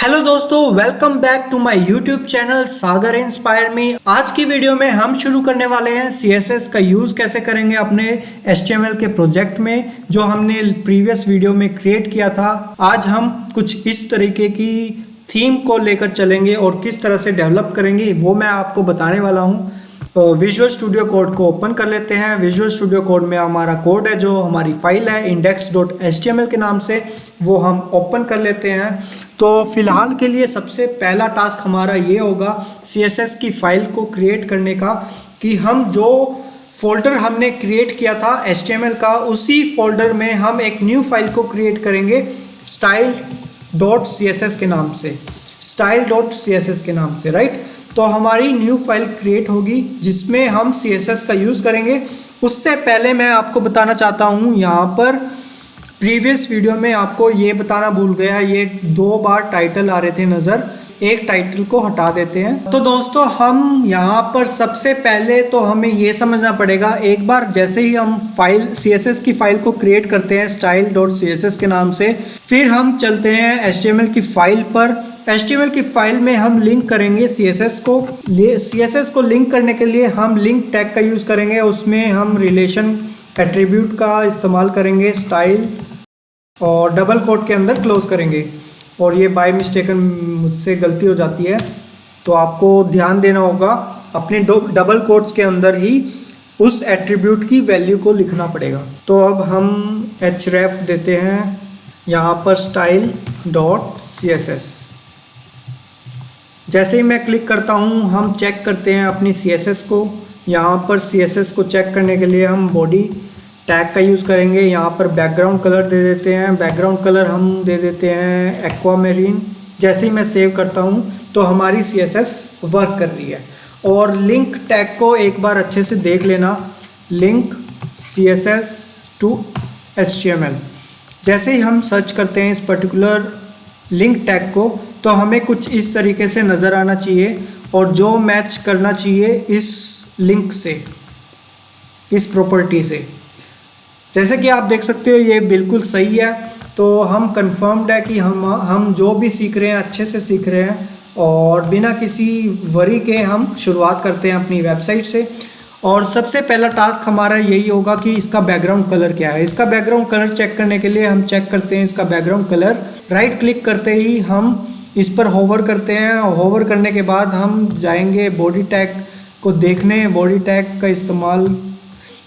Hello दोस्तों, welcome back to my YouTube channel Sagar inspire me. आज की वीडियो में हम शुरू करने वाले हैं CSS का यूज़ कैसे करेंगे अपने HTML के प्रोजेक्ट में, जो हमने प्रीवियस वीडियो में क्रिएट किया था। आज हम कुछ इस तरीके की थीम को लेकर चलेंगे और किस तरह से डेवलप करेंगे वो मैं आपको बताने वाला हूँ। विजुअल स्टूडियो कोड को ओपन कर लेते हैं। विजुअल स्टूडियो कोड में हमारा कोड है, जो हमारी फाइल है index.html के नाम से, वो हम ओपन कर लेते हैं। तो फिलहाल के लिए सबसे पहला टास्क हमारा ये होगा CSS की फाइल को क्रिएट करने का, कि हम जो फोल्डर हमने क्रिएट किया था HTML का, उसी फोल्डर में हम एक न्यू फाइल को क्रिएट करेंगे style.css के नाम से, style.css के नाम से, राइट। तो हमारी न्यू फाइल क्रिएट होगी जिसमें हम CSS का यूज़ करेंगे। उससे पहले मैं आपको बताना चाहता हूँ, यहाँ पर प्रीवियस वीडियो में आपको ये बताना भूल गया, ये 2 बार टाइटल आ रहे थे नज़र, एक टाइटल को हटा देते हैं। तो दोस्तों, हम यहाँ पर सबसे पहले तो हमें ये समझना पड़ेगा, एक बार जैसे ही हम फाइल CSS की फाइल को क्रिएट करते हैं style.css के नाम से, फिर हम चलते हैं HTML की फाइल पर। HTML की फाइल में हम लिंक करेंगे CSS को। CSS को लिंक करने के लिए हम लिंक टैग का यूज़ करेंगे। उसमें हम रिलेशन एट्रीब्यूट का इस्तेमाल करेंगे, स्टाइल और डबल कोट के अंदर क्लोज करेंगे। और ये बाय मिस्टेकन मुझसे गलती हो जाती है, तो आपको ध्यान देना होगा, अपने डबल कोट्स के अंदर ही उस एट्रीब्यूट की वैल्यू को लिखना पड़ेगा। तो अब हम href देते हैं यहाँ पर style.css। जैसे ही मैं क्लिक करता हूँ, हम चेक करते हैं अपनी CSS को। यहाँ पर CSS को चेक करने के लिए हम बॉडी टैग का यूज़ करेंगे। यहाँ पर बैकग्राउंड कलर दे देते हैं, बैकग्राउंड कलर हम दे देते हैं एक्वामेरीन। जैसे ही मैं सेव करता हूँ तो हमारी CSS वर्क कर रही है। और लिंक टैग को एक बार अच्छे से देख लेना, लिंक CSS to HTML। जैसे ही हम सर्च करते हैं इस पर्टिकुलर लिंक टैग को, तो हमें कुछ इस तरीके से नज़र आना चाहिए, और जो मैच करना चाहिए इस लिंक से, इस प्रॉपर्टी से। जैसे कि आप देख सकते हो ये बिल्कुल सही है। तो हम कंफर्म्ड है कि हम जो भी सीख रहे हैं अच्छे से सीख रहे हैं, और बिना किसी वरी के हम शुरुआत करते हैं अपनी वेबसाइट से। और सबसे पहला टास्क हमारा यही होगा कि इसका बैकग्राउंड कलर क्या है। इसका बैकग्राउंड कलर चेक करने के लिए हम चेक करते हैं इसका बैकग्राउंड कलर। राइट क्लिक करते ही हम इस पर होवर करते हैं, और होवर करने के बाद हम जाएंगे बॉडी टैग को देखने। बॉडी टैग का इस्तेमाल,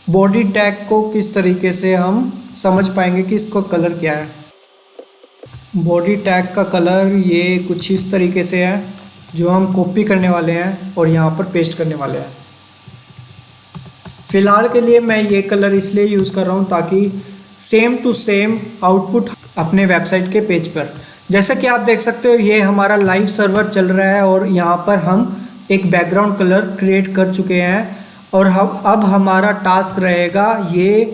बॉडी टैग को किस तरीके से हम समझ पाएंगे कि इसका कलर क्या है। बॉडी टैग का कलर ये कुछ इस तरीके से है, जो हम कॉपी करने वाले हैं और यहाँ पर पेस्ट करने वाले हैं। फ़िलहाल के लिए मैं ये कलर इसलिए यूज़ कर रहा हूँ ताकि सेम टू सेम आउटपुट अपने वेबसाइट के पेज पर। जैसा कि आप देख सकते हो, ये हमारा लाइव सर्वर चल रहा है और यहाँ पर हम एक बैकग्राउंड कलर क्रिएट कर चुके हैं। और अब हमारा टास्क रहेगा ये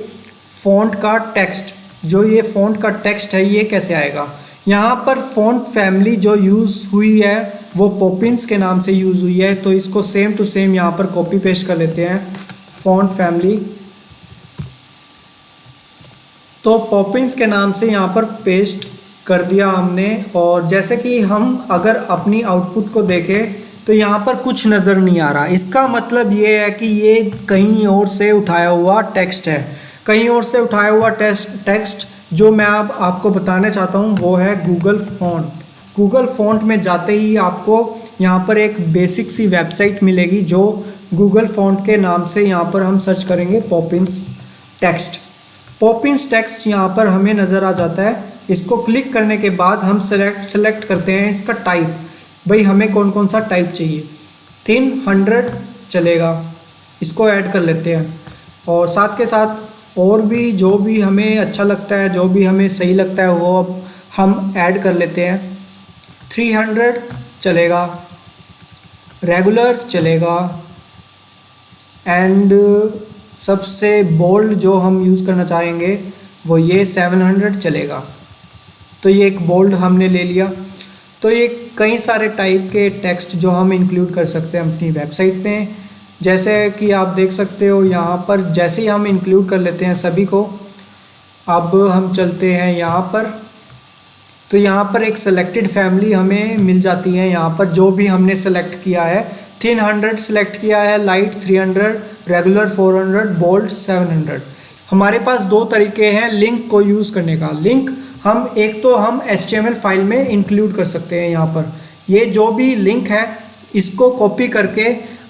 फ़ॉन्ट का टेक्स्ट। जो ये फ़ॉन्ट का टेक्स्ट है, ये कैसे आएगा। यहाँ पर फ़ॉन्ट फैमिली जो यूज़ हुई है वो पॉपिंस के नाम से यूज़ हुई है। तो इसको सेम टू सेम यहाँ पर कॉपी पेस्ट कर लेते हैं, फ़ॉन्ट फैमिली। तो पॉपिंस के नाम से यहाँ पर पेस्ट कर दिया हमने। और जैसे कि हम अगर अपनी आउटपुट को देखें तो यहाँ पर कुछ नज़र नहीं आ रहा। इसका मतलब ये है कि ये कहीं और से उठाया हुआ टेक्स्ट है। कहीं और से उठाया हुआ टेक्स्ट जो मैं अब आपको बताना चाहता हूँ वो है गूगल फ़ॉन्ट। गूगल फ़ॉन्ट में जाते ही आपको यहाँ पर एक बेसिक सी वेबसाइट मिलेगी, जो गूगल फ़ॉन्ट के नाम से यहाँ पर हम सर्च करेंगे पॉपिंस टेक्स्ट। पॉपिंस टेक्स्ट यहाँ पर हमें नज़र आ जाता है। इसको क्लिक करने के बाद हम सेलेक्ट करते हैं इसका टाइप। भाई हमें कौन कौन सा टाइप चाहिए। थिन 100 चलेगा, इसको ऐड कर लेते हैं। और साथ के साथ और भी जो भी हमें अच्छा लगता है, जो भी हमें सही लगता है, वो अब हम ऐड कर लेते हैं। 300 चलेगा, रेगुलर चलेगा, एंड सबसे बोल्ड जो हम यूज़ करना चाहेंगे वो ये 700 चलेगा। तो ये एक बोल्ड हमने ले लिया। तो ये कई सारे टाइप के टेक्स्ट जो हम इंक्लूड कर सकते हैं अपनी वेबसाइट में। जैसे कि आप देख सकते हो यहाँ पर, जैसे ही हम इंक्लूड कर लेते हैं सभी को, अब हम चलते हैं यहाँ पर तो यहाँ पर एक सेलेक्टेड फैमिली हमें मिल जाती है। यहाँ पर जो भी हमने सेलेक्ट किया है, थिन 100 सेलेक्ट किया है, लाइट 300, रेगुलर 400, बोल्ड 700। हमारे पास दो तरीके हैं लिंक को यूज़ करने का। लिंक हम एक तो हम HTML फाइल में इंक्लूड कर सकते हैं। यहाँ पर ये जो भी लिंक है इसको कॉपी करके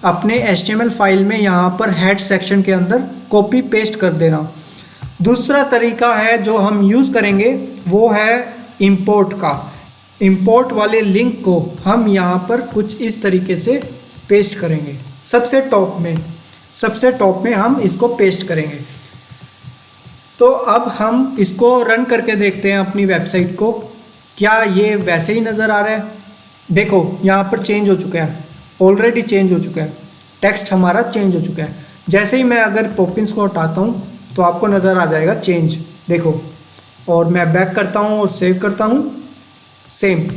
अपने HTML फाइल में यहाँ पर हेड सेक्शन के अंदर कॉपी पेस्ट कर देना। दूसरा तरीका है जो हम यूज़ करेंगे वो है इंपोर्ट का। इंपोर्ट वाले लिंक को हम यहाँ पर कुछ इस तरीके से पेस्ट करेंगे। सबसे टॉप में हम इसको पेस्ट करेंगे। तो अब हम इसको रन करके देखते हैं अपनी वेबसाइट को, क्या ये वैसे ही नज़र आ रहा है। देखो यहाँ पर चेंज हो चुका है, ऑलरेडी चेंज हो चुका है, टेक्स्ट हमारा चेंज हो चुका है। जैसे ही मैं अगर पॉपिंस को हटाता हूँ तो आपको नज़र आ जाएगा चेंज, देखो। और मैं बैक करता हूँ और सेव करता हूँ, सेम।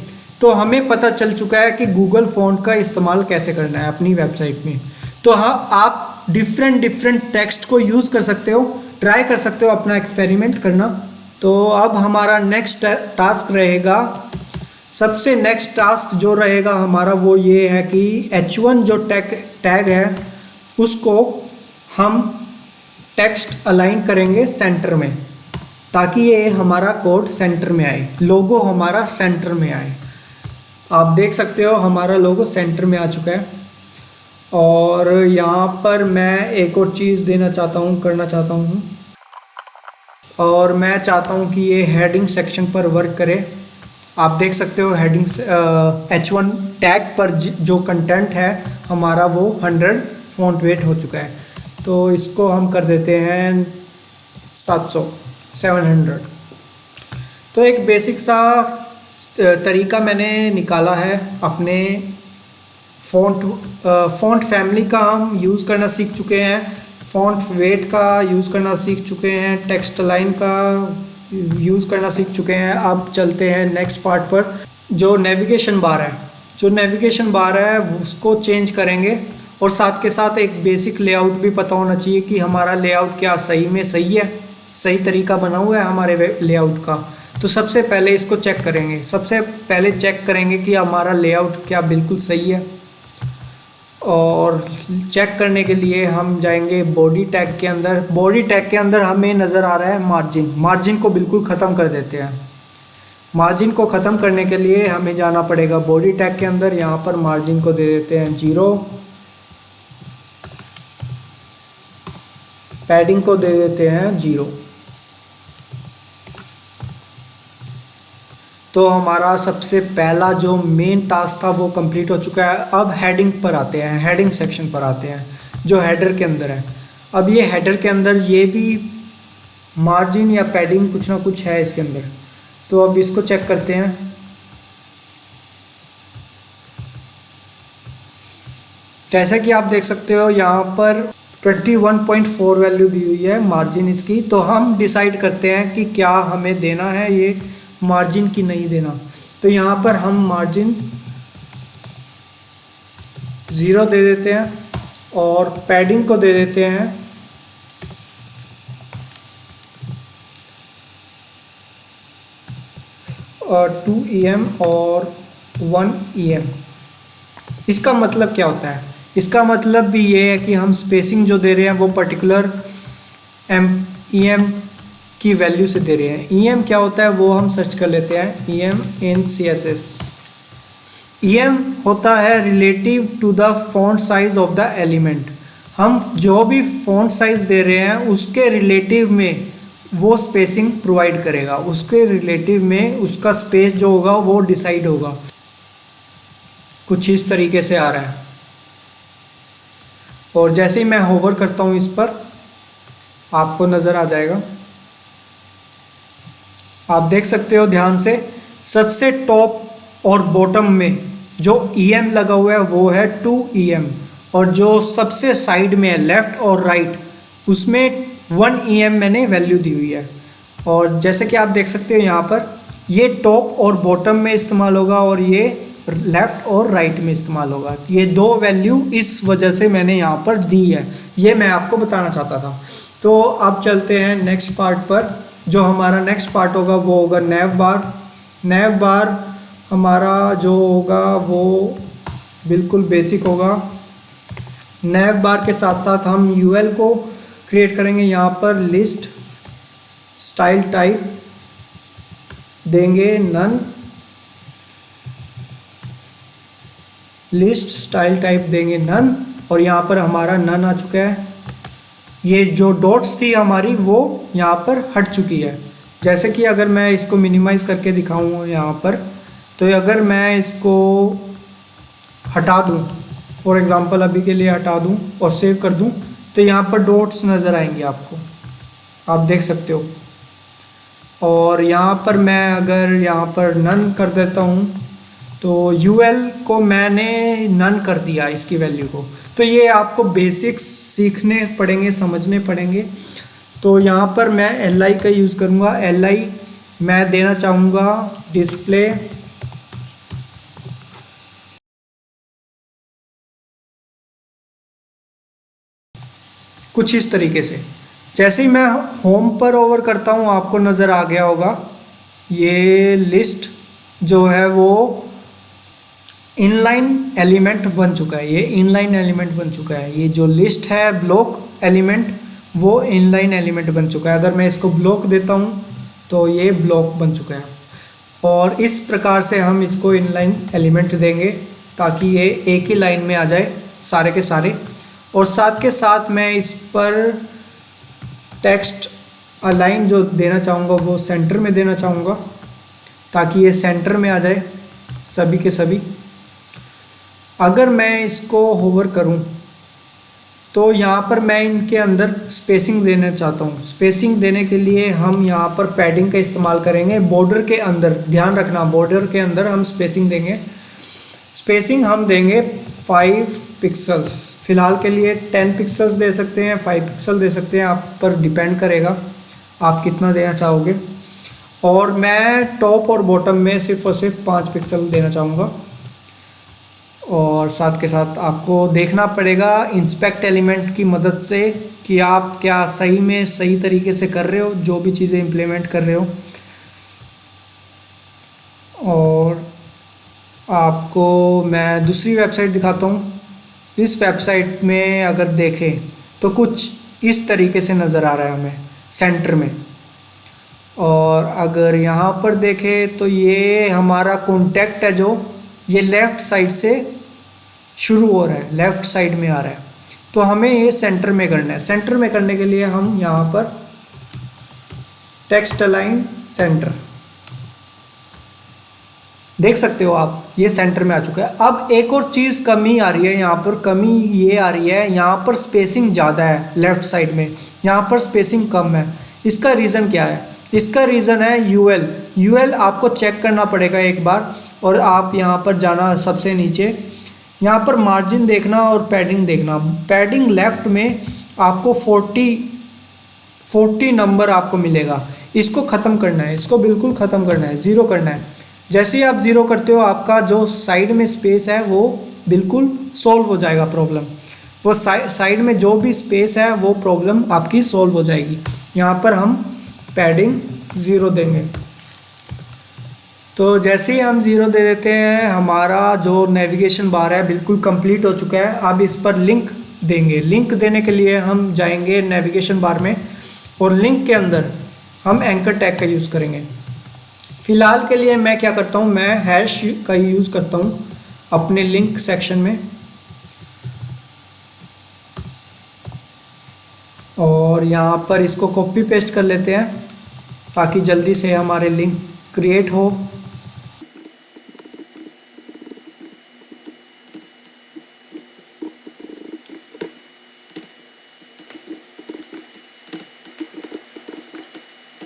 तो हमें पता चल चुका है कि गूगल फ़ॉन्ट का इस्तेमाल कैसे करना है अपनी वेबसाइट में। तो हाँ, आप डिफरेंट टेक्स्ट को यूज़ कर सकते हो, ट्राई कर सकते हो अपना एक्सपेरिमेंट करना। तो अब हमारा नेक्स्ट टास्क रहेगा, सबसे नेक्स्ट टास्क जो रहेगा हमारा वो ये है कि H1 जो टैग है उसको हम टेक्स्ट अलाइन करेंगे सेंटर में, ताकि ये हमारा कोड सेंटर में आए, लोगो हमारा सेंटर में आए। आप देख सकते हो हमारा लोगो सेंटर में आ चुका है। और यहाँ पर मैं एक और चीज़ करना चाहता हूँ, और मैं चाहता हूँ कि ये हेडिंग सेक्शन पर वर्क करे। आप देख सकते हो हेडिंग H1 टैग पर जो कंटेंट है हमारा वो 100 फॉन्ट वेट हो चुका है। तो इसको हम कर देते हैं 700। तो एक बेसिक सा तरीका मैंने निकाला है अपने फ़ॉन्ट फैमिली का। हम यूज़ करना सीख चुके हैं, फ़ॉन्ट वेट का यूज़ करना सीख चुके हैं, टेक्स्ट लाइन का यूज़ करना सीख चुके हैं। अब चलते हैं नेक्स्ट पार्ट पर, जो नेविगेशन बार है उसको चेंज करेंगे। और साथ के साथ एक बेसिक लेआउट भी पता होना चाहिए कि हमारा लेआउट क्या सही में सही है, सही तरीका बना हुआ है हमारे लेआउट का। तो सबसे पहले इसको चेक करेंगे, सबसे पहले चेक करेंगे कि हमारा लेआउट क्या बिल्कुल सही है। और चेक करने के लिए हम जाएंगे बॉडी टैग के अंदर। बॉडी टैग के अंदर हमें नज़र आ रहा है मार्जिन को बिल्कुल ख़त्म कर देते हैं। मार्जिन को ख़त्म करने के लिए हमें जाना पड़ेगा बॉडी टैग के अंदर। यहाँ पर मार्जिन को दे देते हैं 0, पैडिंग को दे देते हैं 0। तो हमारा सबसे पहला जो मेन टास्क था वो कंप्लीट हो चुका है। अब हेडिंग पर आते हैं, हेडिंग सेक्शन पर आते हैं जो हेडर के अंदर है। अब ये हेडर के अंदर ये भी मार्जिन या पैडिंग कुछ ना कुछ है इसके अंदर। तो अब इसको चेक करते हैं। जैसा कि आप देख सकते हो यहाँ पर 21.4 वैल्यू दी हुई है मार्जिन इसकी। तो हम डिसाइड करते हैं कि क्या हमें देना है ये मार्जिन की नहीं देना। तो यहाँ पर हम मार्जिन 0 दे देते हैं और पैडिंग को दे देते हैं 2 EM और 1 EM। इसका मतलब क्या होता है? इसका मतलब भी ये है कि हम स्पेसिंग जो दे रहे हैं वो पर्टिकुलर EM की वैल्यू से दे रहे हैं। EM क्या होता है वो हम सर्च कर लेते हैं। EM इन CSS। EM होता है relative to the font size of the element. हम जो भी फॉन्ट साइज दे रहे हैं उसके रिलेटिव में वो स्पेसिंग प्रोवाइड करेगा, उसके रिलेटिव में उसका स्पेस जो होगा वो डिसाइड होगा। कुछ इस तरीके से आ रहा है। और जैसे ही मैं होवर करता हूँ इस पर आपको नज़र आ जाएगा। आप देख सकते हो ध्यान से, सबसे टॉप और बॉटम में जो EM लगा हुआ है वो है 2 EM, और जो सबसे साइड में है लेफ़्ट और राइट उसमें 1 EM मैंने वैल्यू दी हुई है। और जैसे कि आप देख सकते हो यहाँ पर ये टॉप और बॉटम में इस्तेमाल होगा और ये लेफ़्ट और राइट में इस्तेमाल होगा। ये दो वैल्यू इस वजह से मैंने यहाँ पर दी है, ये मैं आपको बताना चाहता था। तो अब चलते हैं नेक्स्ट पार्ट पर। जो हमारा नेक्स्ट पार्ट होगा वो होगा नेव बार। नैव बार हमारा जो होगा वो बिल्कुल बेसिक होगा। नैव बार के साथ साथ हम यूएल को क्रिएट करेंगे। यहाँ पर लिस्ट स्टाइल टाइप देंगे नन, लिस्ट स्टाइल टाइप देंगे नन, और यहाँ पर हमारा नन आ चुका है। ये जो डॉट्स थी हमारी वो यहाँ पर हट चुकी है। जैसे कि अगर मैं इसको मिनिमाइज़ करके दिखाऊँ यहाँ पर, तो अगर मैं इसको हटा दूँ, फॉर एग्ज़ाम्पल अभी के लिए हटा दूँ और सेव कर दूँ, तो यहाँ पर डॉट्स नज़र आएंगे आपको, आप देख सकते हो। और यहाँ पर मैं अगर यहाँ पर नन कर देता हूँ, तो यूएल को मैंने नन कर दिया इसकी वैल्यू को। तो ये आपको बेसिक्स सीखने पड़ेंगे, समझने पड़ेंगे। तो यहाँ पर मैं एल का यूज़ करूँगा। एल मैं देना चाहूँगा डिस्प्ले कुछ इस तरीके से। जैसे ही मैं होम पर ओवर करता हूँ, आपको नज़र आ गया होगा ये लिस्ट जो है वो इनलाइन एलिमेंट बन चुका है। ये इनलाइन एलिमेंट बन चुका है। ये जो लिस्ट है ब्लॉक एलिमेंट, वो इनलाइन एलिमेंट बन चुका है। अगर मैं इसको ब्लॉक देता हूँ तो ये ब्लॉक बन चुका है। और इस प्रकार से हम इसको इनलाइन एलिमेंट देंगे ताकि ये एक ही लाइन में आ जाए सारे के सारे। और साथ के साथ मैं इस पर टेक्स्ट अलाइन जो देना चाहूँगा वो सेंटर में देना चाहूँगा ताकि ये सेंटर में आ जाए सभी के सभी। अगर मैं इसको होवर करूं तो यहाँ पर मैं इनके अंदर स्पेसिंग देना चाहता हूँ। स्पेसिंग देने के लिए हम यहाँ पर पैडिंग का इस्तेमाल करेंगे। बॉर्डर के अंदर ध्यान रखना, बॉर्डर के अंदर हम स्पेसिंग देंगे। स्पेसिंग हम देंगे 5 पिक्सल्स। फ़िलहाल के लिए 10 पिक्सल्स दे सकते हैं, 5 पिक्सल दे सकते हैं, आप पर डिपेंड करेगा आप कितना देना चाहोगे। और मैं टॉप और बॉटम में सिर्फ और सिर्फ 5 पिक्सल देना चाहूँगा। और साथ के साथ आपको देखना पड़ेगा इंस्पेक्ट एलिमेंट की मदद से कि आप क्या सही में सही तरीके से कर रहे हो, जो भी चीज़ें इम्प्लीमेंट कर रहे हो। और आपको मैं दूसरी वेबसाइट दिखाता हूँ। इस वेबसाइट में अगर देखें तो कुछ इस तरीके से नज़र आ रहा है हमें सेंटर में। और अगर यहाँ पर देखें तो ये हमारा कॉन्टैक्ट है जो ये लेफ़्ट साइड से शुरू हो रहा है, लेफ़्ट साइड में आ रहा है। तो हमें ये सेंटर में करना है। सेंटर में करने के लिए हम यहाँ पर टेक्स्ट अलाइन सेंटर देख सकते हो आप, ये सेंटर में आ चुका है। अब एक और चीज़ कमी आ रही है, यहाँ पर कमी ये आ रही है, यहाँ पर स्पेसिंग ज़्यादा है लेफ़्ट साइड में, यहाँ पर स्पेसिंग कम है। इसका रीज़न क्या है? इसका रीज़न है यूएल। यूएल आपको चेक करना पड़ेगा एक बार। और आप यहाँ पर जाना सबसे नीचे, यहाँ पर मार्जिन देखना और पैडिंग देखना। पैडिंग लेफ़्ट में आपको 40 नंबर आपको मिलेगा। इसको ख़त्म करना है, इसको बिल्कुल ख़त्म करना है, ज़ीरो करना है। जैसे ही आप ज़ीरो करते हो आपका जो साइड में स्पेस है वो बिल्कुल सॉल्व हो जाएगा प्रॉब्लम। वो साइड में जो भी स्पेस है वो प्रॉब्लम आपकी सॉल्व हो जाएगी। यहाँ पर हम पैडिंग 0 देंगे। तो जैसे ही हम 0 दे देते हैं, हमारा जो नेविगेशन बार है बिल्कुल कंप्लीट हो चुका है। अब इस पर लिंक देंगे। लिंक देने के लिए हम जाएंगे नेविगेशन बार में और लिंक के अंदर हम एंकर टैग का यूज़ करेंगे। फ़िलहाल के लिए मैं क्या करता हूँ, मैं हैश का यूज़ करता हूँ अपने लिंक सेक्शन में। और यहाँ पर इसको कॉपी पेस्ट कर लेते हैं ताकि जल्दी से हमारे लिंक क्रिएट हो।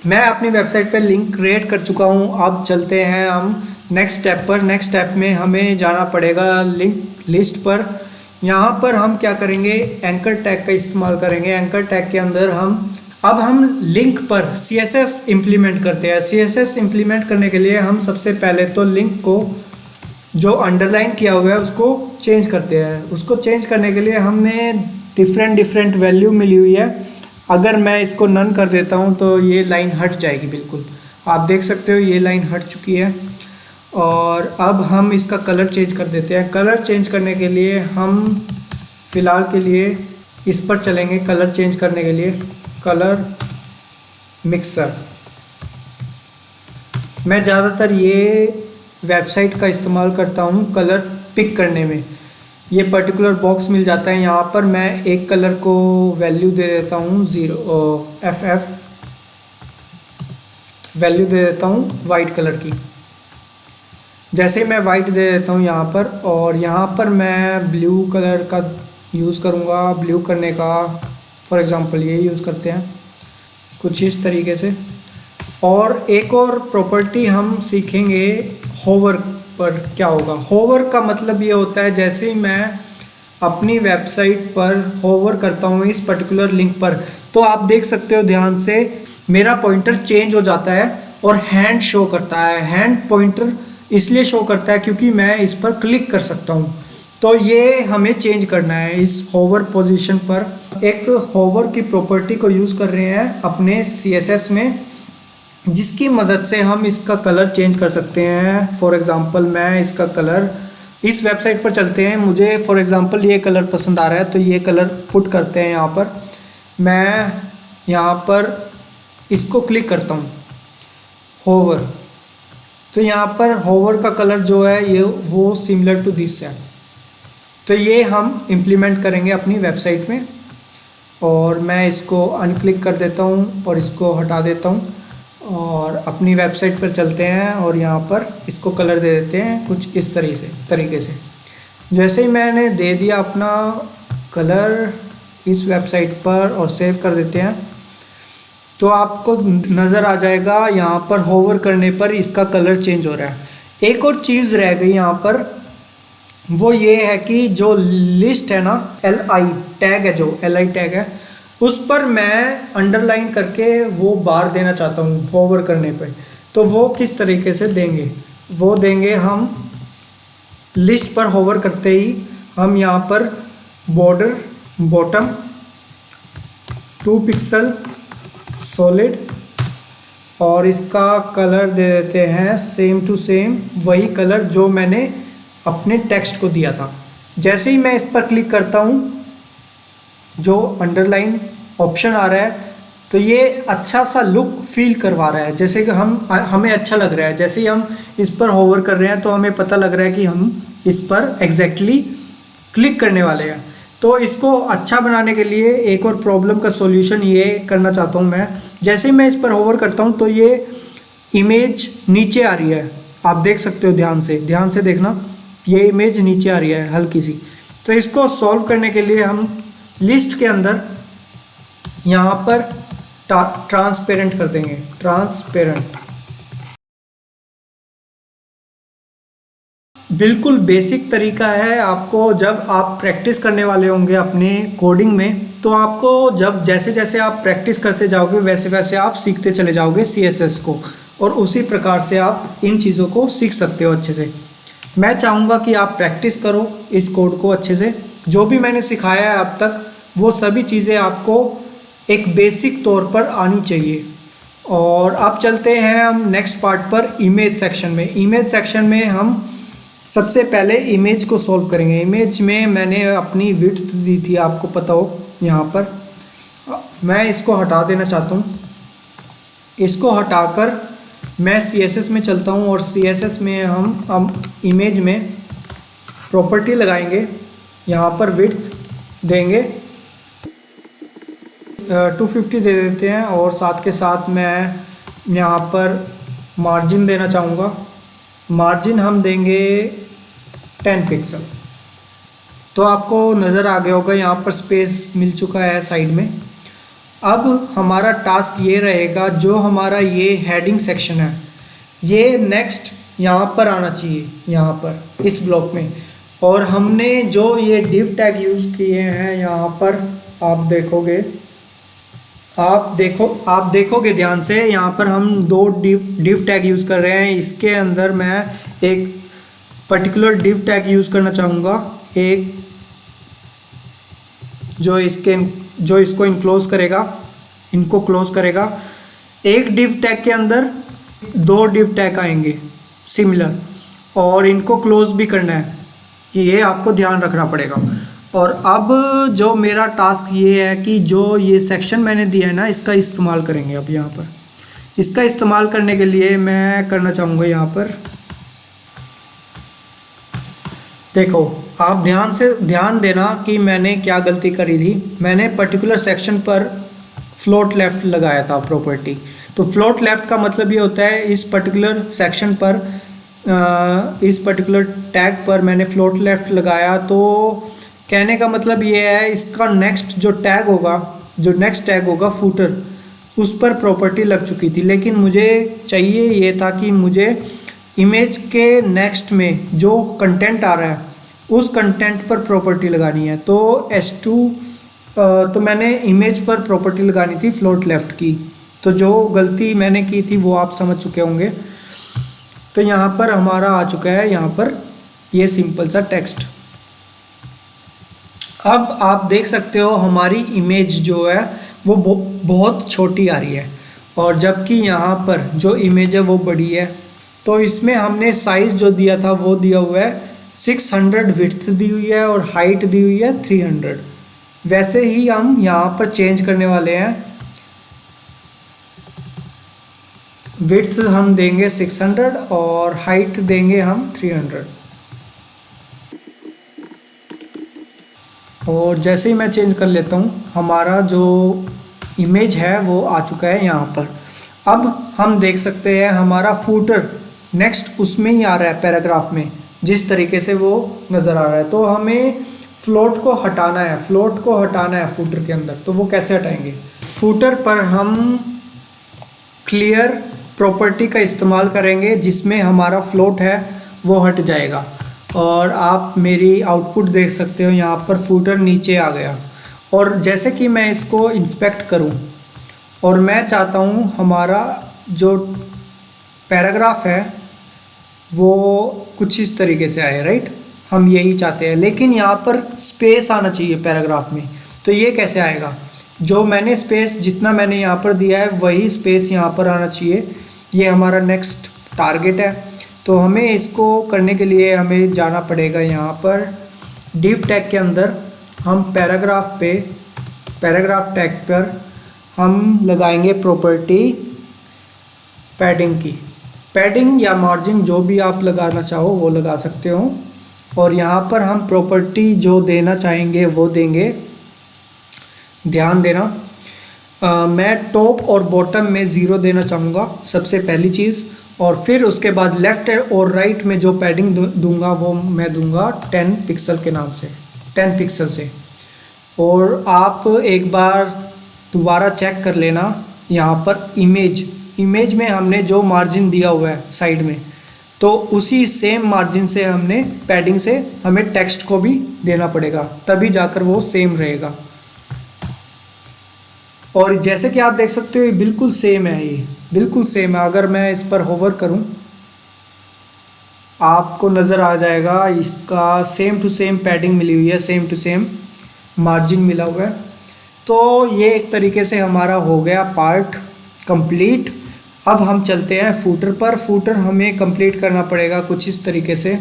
मैं अपनी वेबसाइट पर लिंक क्रिएट कर चुका हूँ। अब चलते हैं हम नेक्स्ट स्टेप पर। नेक्स्ट स्टेप में हमें जाना पड़ेगा लिंक लिस्ट पर। यहाँ पर हम क्या करेंगे, एंकर टैग का इस्तेमाल करेंगे। एंकर टैग के अंदर हम लिंक पर CSS इम्प्लीमेंट करते हैं। CSS इम्प्लीमेंट करने के लिए हम सबसे पहले तो लिंक को जो अंडरलाइन किया हुआ है उसको चेंज करते हैं। उसको चेंज करने के लिए हमें डिफरेंट वैल्यू मिली हुई है। अगर मैं इसको नन कर देता हूँ तो ये लाइन हट जाएगी बिल्कुल। आप देख सकते हो ये लाइन हट चुकी है। और अब हम इसका कलर चेंज कर देते हैं। कलर चेंज करने के लिए हम फ़िलहाल के लिए इस पर चलेंगे। कलर चेंज करने के लिए कलर मिक्सर, मैं ज़्यादातर ये वेबसाइट का इस्तेमाल करता हूँ कलर पिक करने में। ये पर्टिकुलर बॉक्स मिल जाता है, यहाँ पर मैं एक कलर को वैल्यू दे देता हूँ 0 वैल्यू दे देता हूँ वाइट कलर की। जैसे मैं वाइट दे देता हूँ यहाँ पर, और यहाँ पर मैं ब्लू कलर का यूज़ करूँगा। ब्लू करने का फॉर एग्ज़ाम्पल ये यूज़ करते हैं कुछ इस तरीके से। और एक और प्रॉपर्टी हम सीखेंगे होवर पर। क्या होगा होवर का मतलब ये होता है, जैसे ही मैं अपनी वेबसाइट पर होवर करता हूँ इस पर्टिकुलर लिंक पर, तो आप देख सकते हो ध्यान से मेरा पॉइंटर चेंज हो जाता है और हैंड शो करता है। हैंड पॉइंटर इसलिए शो करता है क्योंकि मैं इस पर क्लिक कर सकता हूँ। तो ये हमें चेंज करना है इस होवर पोजीशन पर। एक होवर की प्रॉपर्टी को यूज़ कर रहे हैं अपने CSS में, जिसकी मदद से हम इसका कलर चेंज कर सकते हैं। फॉर एग्ज़ाम्पल मैं इसका कलर, इस वेबसाइट पर चलते हैं, मुझे फॉर एग्ज़ाम्पल ये कलर पसंद आ रहा है तो ये कलर पुट करते हैं। यहाँ पर मैं यहाँ पर इसको क्लिक करता हूँ होवर, तो यहाँ पर होवर का कलर जो है ये वो सिमिलर टू दिस है। तो ये हम इम्प्लीमेंट करेंगे अपनी वेबसाइट में। और मैं इसको अनक्लिक कर देता हूँ और इसको हटा देता हूँ और अपनी वेबसाइट पर चलते हैं और यहाँ पर इसको कलर दे देते हैं कुछ इस तरीके से। जैसे ही मैंने दे दिया अपना कलर इस वेबसाइट पर और सेव कर देते हैं, तो आपको नज़र आ जाएगा यहाँ पर होवर करने पर इसका कलर चेंज हो रहा है। एक और चीज़ रह गई यहाँ पर, वो ये है कि जो लिस्ट है ना, LI टैग है, जो LI टैग है उस पर मैं अंडरलाइन करके वो बार देना चाहता हूँ होवर करने पर। तो वो किस तरीके से देंगे, वो देंगे हम लिस्ट पर होवर करते ही हम यहाँ पर बॉर्डर बॉटम 2 पिक्सल सॉलिड और इसका कलर दे देते हैं सेम टू सेम वही कलर जो मैंने अपने टेक्स्ट को दिया था। जैसे ही मैं इस पर क्लिक करता हूँ जो अंडरलाइन ऑप्शन आ रहा है, तो ये अच्छा सा लुक फील करवा रहा है, जैसे कि हमें अच्छा लग रहा है। जैसे ही हम इस पर होवर कर रहे हैं तो हमें पता लग रहा है कि हम इस पर एग्जैक्टली क्लिक करने वाले हैं। तो इसको अच्छा बनाने के लिए एक और प्रॉब्लम का सॉल्यूशन ये करना चाहता हूँ मैं। जैसे ही मैं इस पर होवर करता हूँ तो ये इमेज नीचे आ रही है, आप देख सकते हो ध्यान से देखना, ये इमेज नीचे आ रही है हल्की सी। तो इसको सॉल्व करने के लिए हम लिस्ट के अंदर यहाँ पर ट्रांसपेरेंट कर देंगे, ट्रांसपेरेंट। बिल्कुल बेसिक तरीका है। आपको जब आप प्रैक्टिस करने वाले होंगे अपने कोडिंग में, तो आपको जब जैसे जैसे आप प्रैक्टिस करते जाओगे वैसे वैसे आप सीखते चले जाओगे CSS को, और उसी प्रकार से आप इन चीज़ों को सीख सकते हो अच्छे से। मैं चाहूँगा कि आप प्रैक्टिस करो इस कोड को अच्छे से। जो भी मैंने सिखाया है अब तक वो सभी चीज़ें आपको एक बेसिक तौर पर आनी चाहिए। और अब चलते हैं हम नेक्स्ट पार्ट पर, इमेज सेक्शन में। इमेज सेक्शन में हम सबसे पहले इमेज को सॉल्व करेंगे। इमेज में मैंने अपनी विड्थ दी थी, आपको पता हो, यहाँ पर मैं इसको हटा देना चाहता हूँ। इसको हटाकर मैं CSS में चलता हूँ और CSS में हम इमेज में प्रॉपर्टी लगाएंगे, यहाँ पर विड्थ देंगे 250 दे देते हैं, और साथ के साथ मैं यहाँ पर मार्जिन देना चाहूँगा। मार्जिन हम देंगे 10 पिक्सल। तो आपको नज़र आ गया होगा यहाँ पर स्पेस मिल चुका है साइड में। अब हमारा टास्क ये रहेगा, जो हमारा ये हेडिंग सेक्शन है ये नेक्स्ट यहाँ पर आना चाहिए, यहाँ पर इस ब्लॉक में। और हमने जो ये डिव टैग यूज़ किए हैं यहाँ पर आप देखोगे ध्यान से, यहाँ पर हम 2 डिव टैग यूज़ कर रहे हैं। इसके अंदर मैं एक पर्टिकुलर डिव टैग यूज़ करना चाहूँगा, एक जो इसको इनको क्लोज करेगा। एक डिव टैग के अंदर दो डिव टैग आएंगे सिमिलर, और इनको क्लोज भी करना है, ये आपको ध्यान रखना पड़ेगा। और अब जो मेरा टास्क ये है कि जो ये सेक्शन मैंने दिया है ना, इसका इस्तेमाल करेंगे। अब यहाँ पर इसका इस्तेमाल करने के लिए मैं करना चाहूँगा, यहाँ पर देखो आप ध्यान देना कि मैंने क्या गलती करी थी। मैंने पर्टिकुलर सेक्शन पर फ्लोट लेफ़्ट लगाया था प्रॉपर्टी। तो फ्लोट लेफ़्ट का मतलब ये होता है इस पर्टिकुलर सेक्शन पर, इस पर्टिकुलर टैग पर मैंने फ्लोट लेफ़्ट लगाया। तो कहने का मतलब ये है इसका नेक्स्ट जो नेक्स्ट टैग होगा फूटर, उस पर प्रॉपर्टी लग चुकी थी। लेकिन मुझे चाहिए ये था कि मुझे इमेज के नेक्स्ट में जो कंटेंट आ रहा है उस कंटेंट पर प्रॉपर्टी लगानी है। तो S2 तो मैंने इमेज पर प्रॉपर्टी लगानी थी फ्लोट लेफ़्ट की। तो जो गलती मैंने की थी वो आप समझ चुके होंगे। तो यहाँ पर हमारा आ चुका है यहाँ पर ये सिंपल सा टेक्स्ट। अब आप देख सकते हो हमारी इमेज जो है वो बहुत छोटी आ रही है, और जबकि यहाँ पर जो इमेज है वो बड़ी है। तो इसमें हमने साइज़ जो दिया था वो दिया हुआ है 600, विड्थ दी हुई है और हाइट दी हुई है 300। वैसे ही हम यहाँ पर चेंज करने वाले हैं, विड्थ हम देंगे 600 और हाइट देंगे हम 300। और जैसे ही मैं चेंज कर लेता हूँ हमारा जो इमेज है वो आ चुका है यहाँ पर। अब हम देख सकते हैं हमारा फूटर नेक्स्ट उसमें ही आ रहा है पैराग्राफ में, जिस तरीके से वो नज़र आ रहा है। तो हमें फ्लोट को हटाना है फूटर के अंदर। तो वो कैसे हटाएंगे? फूटर पर हम क्लियर प्रॉपर्टी का इस्तेमाल करेंगे जिसमें हमारा फ्लोट है वो हट जाएगा। और आप मेरी आउटपुट देख सकते हो यहाँ पर फूटर नीचे आ गया। और जैसे कि मैं इसको इंस्पेक्ट करूँ और मैं चाहता हूँ हमारा जो पैराग्राफ है वो कुछ इस तरीके से आए, राइट, हम यही चाहते हैं। लेकिन यहाँ पर स्पेस आना चाहिए पैराग्राफ में। तो ये कैसे आएगा? जो मैंने स्पेस जितना मैंने यहाँ पर दिया है वही स्पेस यहाँ पर आना चाहिए। ये हमारा नेक्स्ट टारगेट है। तो हमें इसको करने के लिए हमें जाना पड़ेगा यहाँ पर डिव टैग के अंदर। हम पैराग्राफ टैग पर हम लगाएंगे प्रॉपर्टी पैडिंग की। पैडिंग या मार्जिन जो भी आप लगाना चाहो वो लगा सकते हो। और यहाँ पर हम प्रॉपर्टी जो देना चाहेंगे वो देंगे। ध्यान देना मैं टॉप और बॉटम में 0 देना चाहूँगा सबसे पहली चीज़। और फिर उसके बाद लेफ़्ट और राइट में जो पैडिंग दूंगा वो मैं दूंगा 10 पिक्सल के नाम से, 10 पिक्सल से। और आप एक बार दोबारा चेक कर लेना यहाँ पर इमेज में हमने जो मार्जिन दिया हुआ है साइड में, तो उसी सेम मार्जिन से हमने पैडिंग से हमें टेक्स्ट को भी देना पड़ेगा, तभी जाकर वो सेम रहेगा। और जैसे कि आप देख सकते हो ये बिल्कुल सेम है, ये बिल्कुल सेम है। अगर मैं इस पर होवर करूं आपको नज़र आ जाएगा इसका सेम टू सेम पैडिंग मिली हुई है, सेम टू सेम मार्जिन मिला हुआ है। तो ये एक तरीके से हमारा हो गया पार्ट कंप्लीट। अब हम चलते हैं फूटर पर। फूटर हमें कंप्लीट करना पड़ेगा कुछ इस तरीके से।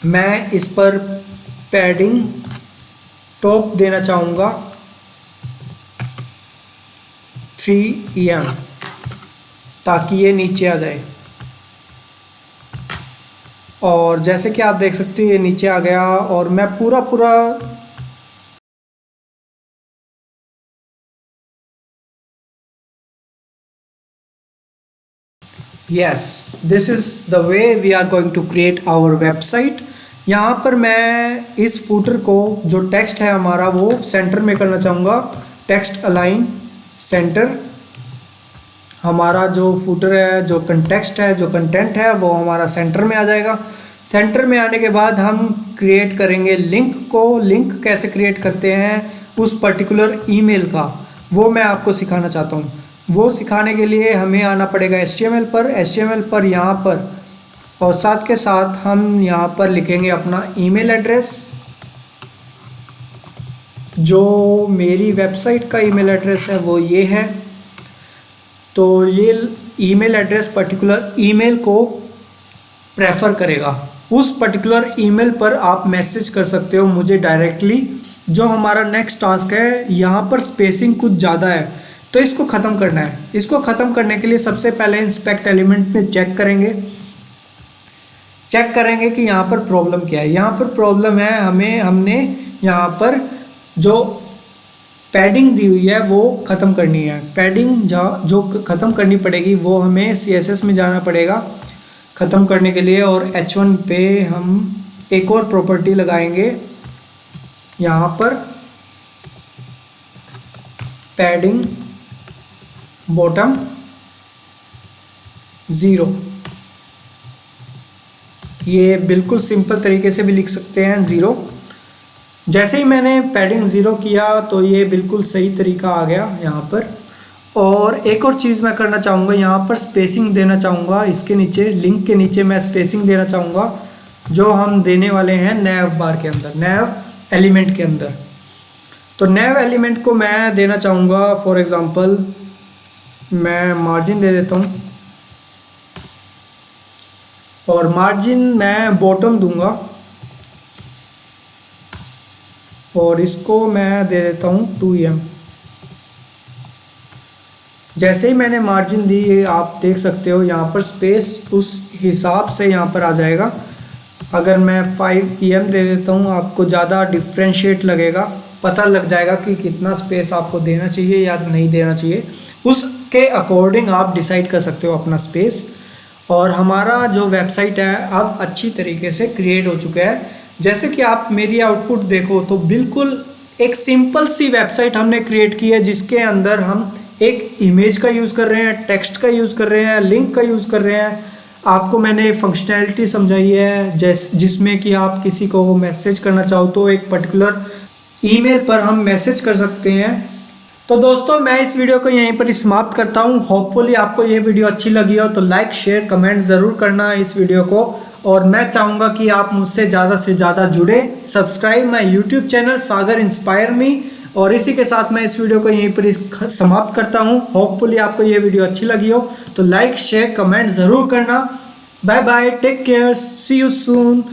मैं इस पर पैडिंग टॉप देना चाहूँगा 3 EM ताकि ये नीचे आ जाए। और जैसे कि आप देख सकते हो ये नीचे आ गया। और मैं पूरा yes, this is the way we are going to create our website। यहाँ पर मैं इस फूटर को जो टेक्स्ट है हमारा वो सेंटर में करना चाहूँगा। Text align centre. हमारा जो फूटर है, जो कंटेक्स्ट है, जो कंटेंट है वो हमारा सेंटर में आ जाएगा। सेंटर में आने के बाद हम क्रिएट करेंगे लिंक को। लिंक कैसे क्रिएट करते हैं उस पर्टिकुलर ईमेल का, वो मैं आपको सिखाना चाहता हूँ। वो सिखाने के लिए हमें आना पड़ेगा HTML पर यहाँ पर, और साथ के साथ हम यहाँ पर लिखेंगे अपना ईमेल एड्रेस। जो मेरी वेबसाइट का ईमेल एड्रेस है वो ये है। तो ये ईमेल एड्रेस पर्टिकुलर ईमेल को प्रेफर करेगा, उस पर्टिकुलर ईमेल पर आप मैसेज कर सकते हो मुझे डायरेक्टली। जो हमारा नेक्स्ट टास्क है, यहाँ पर स्पेसिंग कुछ ज़्यादा है तो इसको ख़त्म करना है। इसको ख़त्म करने के लिए सबसे पहले इंस्पेक्ट एलिमेंट में चेक करेंगे कि यहाँ पर प्रॉब्लम क्या है। यहाँ पर प्रॉब्लम है हमने यहाँ पर जो पैडिंग दी हुई है वो ख़त्म करनी है। पैडिंग जो ख़त्म करनी पड़ेगी वो हमें CSS में जाना पड़ेगा ख़त्म करने के लिए, और H1 पे हम एक और प्रॉपर्टी लगाएंगे यहाँ पर, पैडिंग बॉटम 0। ये बिल्कुल सिंपल तरीके से भी लिख सकते हैं 0। जैसे ही मैंने पैडिंग 0 किया तो ये बिल्कुल सही तरीका आ गया यहाँ पर। और एक और चीज़ मैं करना चाहूँगा, यहाँ पर स्पेसिंग देना चाहूँगा। इसके नीचे लिंक के नीचे मैं स्पेसिंग देना चाहूँगा जो हम देने वाले हैं नैव बार के अंदर, नैव एलिमेंट के अंदर। तो नैव एलिमेंट को मैं देना चाहूँगा, फॉर एग्ज़ाम्पल मैं मार्जिन दे देता हूँ, और मार्जिन मैं बॉटम दूंगा, और इसको मैं दे देता हूँ 2em। जैसे ही मैंने मार्जिन दी आप देख सकते हो यहाँ पर स्पेस उस हिसाब से यहाँ पर आ जाएगा। अगर मैं 5em दे देता हूँ आपको ज़्यादा डिफ्रेंशिएट लगेगा, पता लग जाएगा कि कितना स्पेस आपको देना चाहिए या नहीं देना चाहिए। उसके अकॉर्डिंग आप डिसाइड कर सकते हो अपना स्पेस। और हमारा जो वेबसाइट है अब अच्छी तरीके से क्रिएट हो चुका है। जैसे कि आप मेरी आउटपुट देखो तो बिल्कुल एक सिंपल सी वेबसाइट हमने क्रिएट की है, जिसके अंदर हम एक इमेज का यूज़ कर रहे हैं, टेक्स्ट का यूज़ कर रहे हैं, लिंक का यूज़ कर रहे हैं। आपको मैंने फंक्शनैलिटी समझाई है जिसमें कि आप किसी को मैसेज करना चाहो तो एक पर्टिकुलर ईमेल पर हम मैसेज कर सकते हैं। तो दोस्तों मैं इस वीडियो को यहीं पर समाप्त करता हूं। होपफुली आपको ये वीडियो अच्छी लगी हो तो लाइक शेयर कमेंट ज़रूर करना इस वीडियो को, और मैं चाहूँगा कि आप मुझसे ज़्यादा से ज़्यादा जुड़े। Subscribe my YouTube channel Sagar inspire मी। और इसी के साथ मैं इस वीडियो को यहीं पर समाप्त करता हूँ। होपफुली आपको ये वीडियो अच्छी लगी हो तो लाइक शेयर कमेंट ज़रूर करना। Bye bye, take care, see you soon.